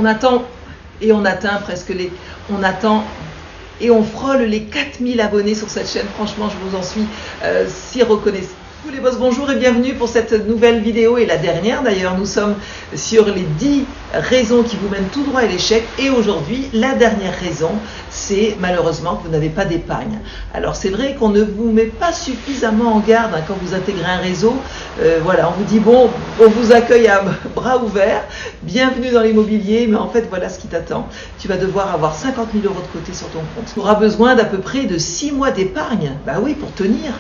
attend et on atteint presque les... On attend et on frôle les 4000 abonnés sur cette chaîne. Franchement, je vous en suis si reconnaissante. Tous les boss, bonjour et bienvenue pour cette nouvelle vidéo et la dernière d'ailleurs. Nous sommes sur les 10 raisons qui vous mènent tout droit à l'échec. Et aujourd'hui, la dernière raison, c'est malheureusement que vous n'avez pas d'épargne. Alors c'est vrai qu'on ne vous met pas suffisamment en garde quand vous intégrez un réseau. Voilà, on vous dit bon, on vous accueille à bras ouverts, bienvenue dans l'immobilier, mais en fait voilà ce qui t'attend. Tu vas devoir avoir 50 000 € de côté sur ton compte. Tu auras besoin d'à peu près de 6 mois d'épargne, bah oui, pour tenir.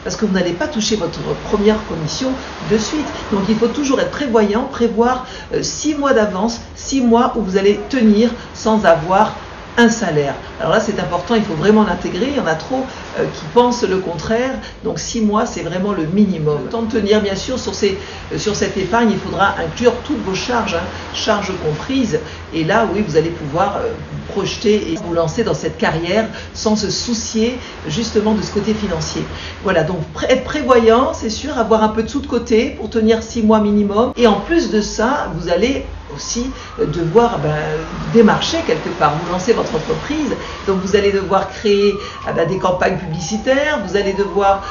Parce que vous n'allez pas toucher votre première commission de suite. Donc il faut toujours être prévoyant, prévoir 6 mois d'avance, 6 mois où vous allez tenir sans avoir un salaire. Alors là c'est important, il faut vraiment l'intégrer. Il y en a trop qui pensent le contraire. Donc 6 mois c'est vraiment le minimum. Le temps de tenir bien sûr sur cette épargne, il faudra inclure toutes vos charges, charges comprises. Et là oui vous allez pouvoir vous projeter et vous lancer dans cette carrière sans se soucier justement de ce côté financier. Voilà, donc être prévoyant, c'est sûr, avoir un peu de sous de côté pour tenir 6 mois minimum. Et en plus de ça, vous allez aussi devoir démarcher quelque part, vous lancer votre entreprise, donc vous allez devoir créer des campagnes publicitaires, vous allez devoir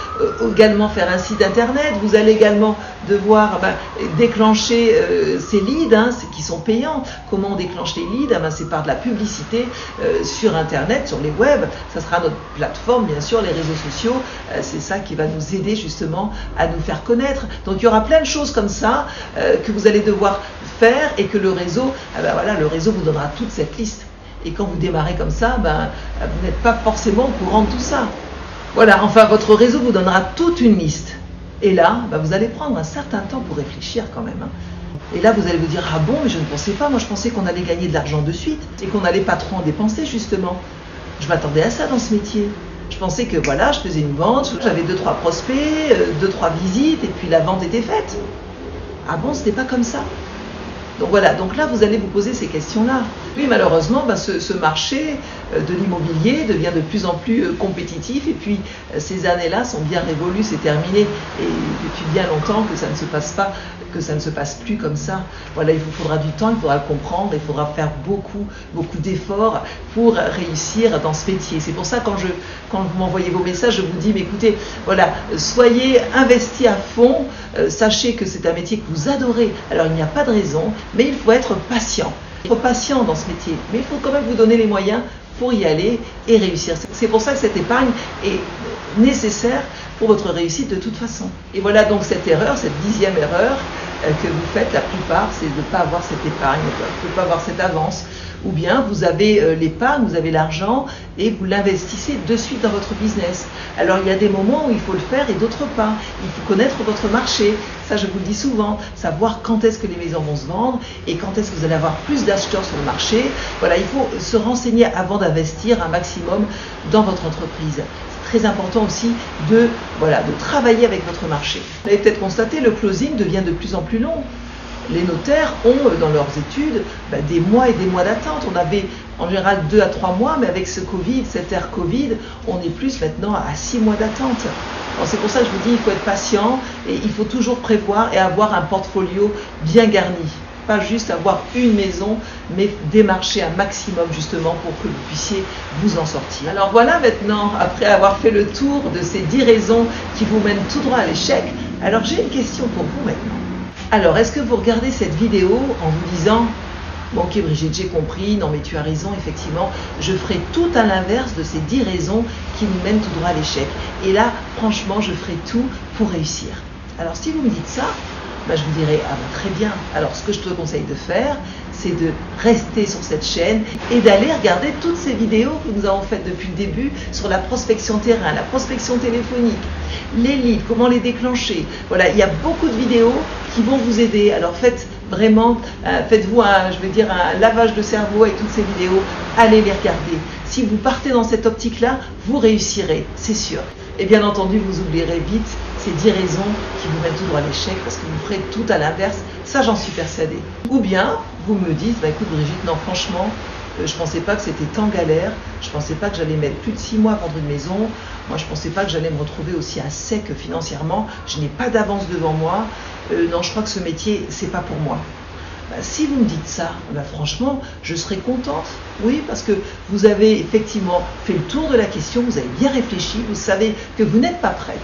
également faire un site internet, vous allez également devoir déclencher ces leads qui sont payants. Comment on déclenche les leads? C'est par de la publicité sur internet, sur les web, ça sera notre plateforme bien sûr, les réseaux sociaux, c'est ça qui va nous aider justement à nous faire connaître. Donc il y aura plein de choses comme ça que vous allez devoir faire et que le réseau, voilà, le réseau vous donnera toute cette liste. Et quand vous démarrez comme ça, vous n'êtes pas forcément au courant de tout ça. Voilà, enfin votre réseau vous donnera toute une liste. Et là, vous allez prendre un certain temps pour réfléchir quand même. Et là, vous allez vous dire, ah bon, mais je ne pensais pas, moi je pensais qu'on allait gagner de l'argent de suite et qu'on n'allait pas trop en dépenser justement. Je m'attendais à ça dans ce métier. Je pensais que voilà, je faisais une vente, j'avais 2-3 prospects, 2-3 visites et puis la vente était faite. Ah bon, ce n'est pas comme ça. Donc voilà, donc là vous allez vous poser ces questions-là. Oui, malheureusement, ce marché de l'immobilier devient de plus en plus compétitif et puis ces années-là sont bien révolues, c'est terminé et depuis bien longtemps que ça ne se passe pas, que ça ne se passe plus comme ça. Voilà, il vous faudra du temps, il faudra le comprendre, il faudra faire beaucoup d'efforts pour réussir dans ce métier. C'est pour ça quand vous m'envoyez vos messages, je vous dis, mais écoutez, voilà, soyez investis à fond, sachez que c'est un métier que vous adorez. Alors il n'y a pas de raison, mais il faut être patient. Il faut être patient dans ce métier, mais il faut quand même vous donner les moyens pour y aller et réussir. C'est pour ça que cette épargne est nécessaire pour votre réussite de toute façon. Et voilà donc cette erreur, cette 10e erreur que vous faites la plupart, c'est de ne pas avoir cette épargne, de ne pas avoir cette avance. Ou bien vous avez l'épargne, vous avez l'argent et vous l'investissez de suite dans votre business. Alors il y a des moments où il faut le faire et d'autres pas. Il faut connaître votre marché, ça je vous le dis souvent, savoir quand est-ce que les maisons vont se vendre et quand est-ce que vous allez avoir plus d'acheteurs sur le marché. Voilà, il faut se renseigner avant d'investir un maximum dans votre entreprise. Très important aussi de travailler avec votre marché. Vous avez peut-être constaté, le closing devient de plus en plus long. Les notaires ont dans leurs études des mois et des mois d'attente. On avait en général 2 à 3 mois, mais avec ce Covid, cette ère Covid, on est plus maintenant à 6 mois d'attente. C'est pour ça que je vous dis, il faut être patient et il faut toujours prévoir et avoir un portfolio bien garni. Pas juste avoir une maison, mais démarcher un maximum justement pour que vous puissiez vous en sortir. Alors voilà maintenant, après avoir fait le tour de ces 10 raisons qui vous mènent tout droit à l'échec, alors j'ai une question pour vous maintenant. Alors, est-ce que vous regardez cette vidéo en vous disant « Bon, ok Brigitte, j'ai compris, non mais tu as raison, effectivement, je ferai tout à l'inverse de ces 10 raisons qui nous mènent tout droit à l'échec. Et là, franchement, je ferai tout pour réussir. » Alors, si vous me dites ça, je vous dirai « Ah très bien, alors ce que je te conseille de faire, c'est de rester sur cette chaîne et d'aller regarder toutes ces vidéos que nous avons faites depuis le début sur la prospection terrain, la prospection téléphonique, les leads, comment les déclencher. Voilà, il y a beaucoup de vidéos qui vont vous aider. Alors faites vraiment, faites-vous un lavage de cerveau avec toutes ces vidéos, allez les regarder. Si vous partez dans cette optique-là, vous réussirez, c'est sûr. Et bien entendu, vous oublierez vite ces 10 raisons qui vous mènent tout droit à l'échec parce que vous ferez tout à l'inverse, ça j'en suis persuadée. Ou bien, vous me dites, écoute Brigitte, non franchement, je ne pensais pas que c'était tant galère, je ne pensais pas que j'allais mettre plus de 6 mois à vendre une maison, moi je ne pensais pas que j'allais me retrouver aussi à sec financièrement, je n'ai pas d'avance devant moi, non je crois que ce métier, c'est pas pour moi. Si vous me dites ça, franchement, je serai contente. Oui, parce que vous avez effectivement fait le tour de la question, vous avez bien réfléchi, vous savez que vous n'êtes pas prête.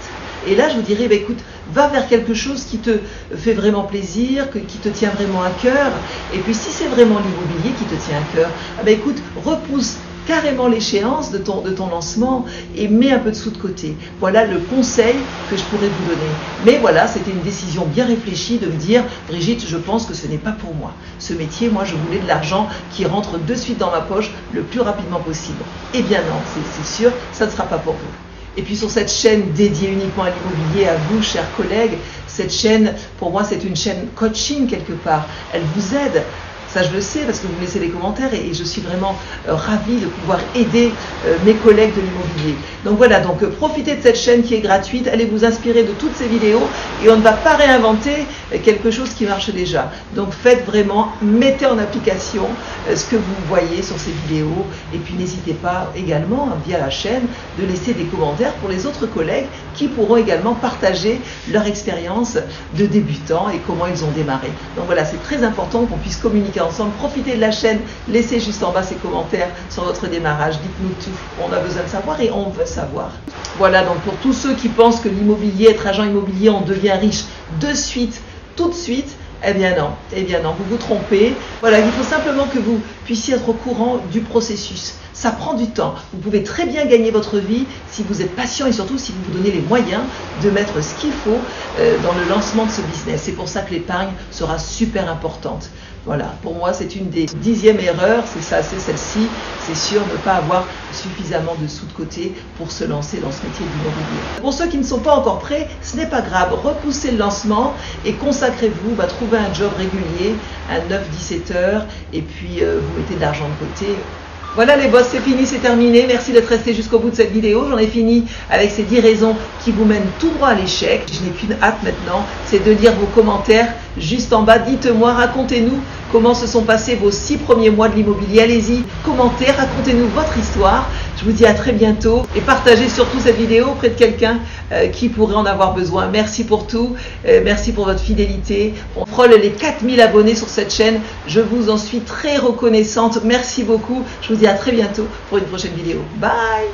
Et là, je vous dirais, écoute, va vers quelque chose qui te fait vraiment plaisir, qui te tient vraiment à cœur. Et puis, si c'est vraiment l'immobilier qui te tient à cœur, écoute, repousse carrément l'échéance de ton lancement et mets un peu de sous de côté. Voilà le conseil que je pourrais vous donner. Mais voilà, c'était une décision bien réfléchie de me dire, Brigitte, je pense que ce n'est pas pour moi. Ce métier, moi, je voulais de l'argent qui rentre de suite dans ma poche le plus rapidement possible. Eh bien non, c'est sûr, ça ne sera pas pour vous. Et puis sur cette chaîne dédiée uniquement à l'immobilier, à vous, chers collègues, cette chaîne, pour moi, c'est une chaîne coaching quelque part. Elle vous aide. Ça, je le sais parce que vous me laissez des commentaires et je suis vraiment ravie de pouvoir aider mes collègues de l'immobilier. Donc voilà, donc profitez de cette chaîne qui est gratuite, allez vous inspirer de toutes ces vidéos et on ne va pas réinventer quelque chose qui marche déjà. Donc faites vraiment, mettez en application ce que vous voyez sur ces vidéos et puis n'hésitez pas également via la chaîne de laisser des commentaires pour les autres collègues qui pourront également partager leur expérience de débutants et comment ils ont démarré. Donc voilà, c'est très important qu'on puisse communiquer ensemble. Profitez de la chaîne, laissez juste en bas ces commentaires sur votre démarrage, dites-nous tout, on a besoin de savoir et on veut savoir. Voilà, donc pour tous ceux qui pensent que l'immobilier, être agent immobilier, on devient riche de suite, tout de suite, eh bien non, vous vous trompez. Voilà, il faut simplement que vous puissiez être au courant du processus. Ça prend du temps. Vous pouvez très bien gagner votre vie si vous êtes patient et surtout si vous vous donnez les moyens de mettre ce qu'il faut dans le lancement de ce business. C'est pour ça que l'épargne sera super importante. Voilà, pour moi c'est une des 10e erreurs, c'est ça, c'est celle-ci, c'est sûr, ne pas avoir suffisamment de sous de côté pour se lancer dans ce métier d'immobilier. Pour ceux qui ne sont pas encore prêts, ce n'est pas grave, repoussez le lancement et consacrez-vous, trouvez un job régulier à 9-17 heures et puis vous mettez de l'argent de côté. Voilà les boss, c'est fini, c'est terminé. Merci d'être resté jusqu'au bout de cette vidéo. J'en ai fini avec ces 10 raisons qui vous mènent tout droit à l'échec. Je n'ai qu'une hâte maintenant, c'est de lire vos commentaires juste en bas. Dites-moi, racontez-nous comment se sont passés vos 6 premiers mois de l'immobilier. Allez-y, commentez, racontez-nous votre histoire. Je vous dis à très bientôt et partagez surtout cette vidéo auprès de quelqu'un qui pourrait en avoir besoin. Merci pour tout, merci pour votre fidélité. On frôle les 4000 abonnés sur cette chaîne. Je vous en suis très reconnaissante. Merci beaucoup. Je vous dis à très bientôt pour une prochaine vidéo. Bye!